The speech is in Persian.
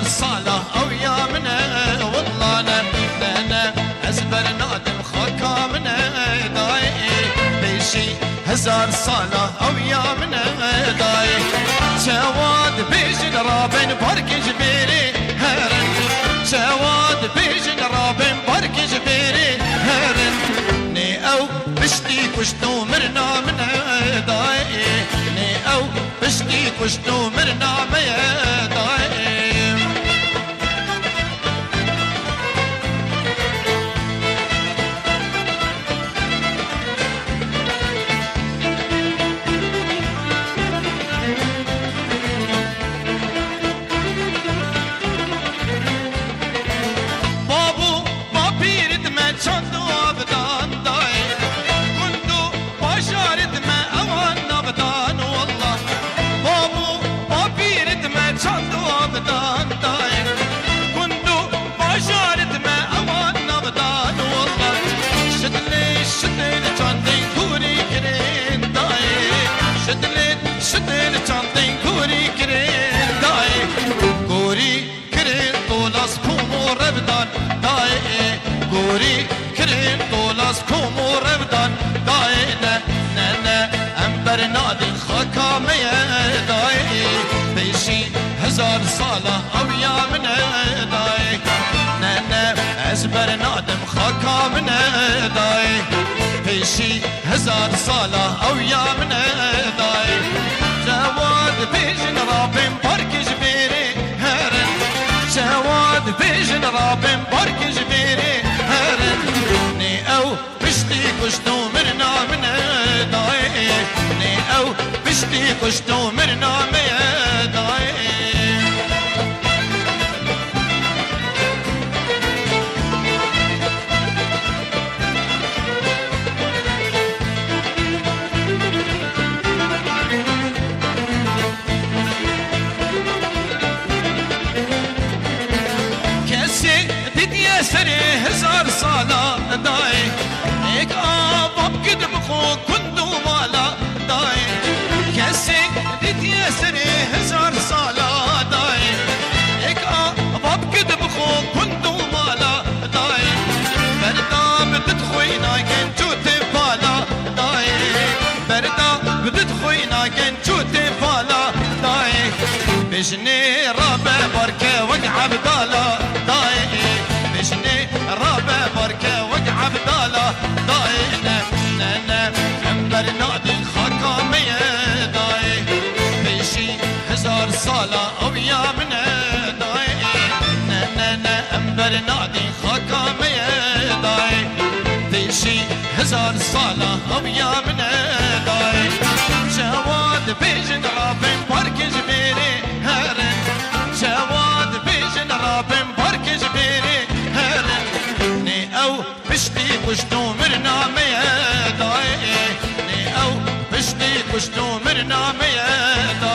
صالة أو يا منا والله أنا أزبر نادم خاكا منا داي بيشي هزار صالة أو يا منا داي شواد بيجن رابن برك جبيري هرن شواد بيجن رابن برك جبيري هرن ني أو بشتي كشتو مرنا منا داي ني أو بشتي كشتو مرنا ميا داي شدين چاندين كوري كرين داي كوري كرين طولاس كومو ربدان داي كوري كرين طولاس كومو ربدان داي نا امبر نادي خاكا ميا داي بيشي هزار صالة او يا منا داي نا ازبر نادم خاكا منا داي بيشي هزار صالة او يا منا داي جواد بيجن رابن برك جبيري هرن جواد بيجن رابن برك جبيري هرن ني او بشتي كشتو مرنا من داي ني او بشتي كشتو مرنا من داي سري هزار صالة داي ايك اباب قد بخو كندو مالا داي كسي ديت يا سري هزار صالة داي ايك اباب قد بخو كندو مالا داي بردا بتدخوينا كن توتي بالا داي بردا بتدخوينا كن توتي بالا داي بجني رابع بركة وقع بدالا داي بجني رابع بركة وقع بدالا داي نا امبر نادي خاكا ميا داي بيشي هزار صالة او يا منا داي نا امبر نادي خاكا ميا داي بيشي هزار صالة او يا منا داي جواد بيجن رابن برك جبيري هرن جواد بيجن رابن برك جبيري هرن ني او بشتي كشتو مرنا ميا داي ني او بشتي كشتو مرنا ميا داي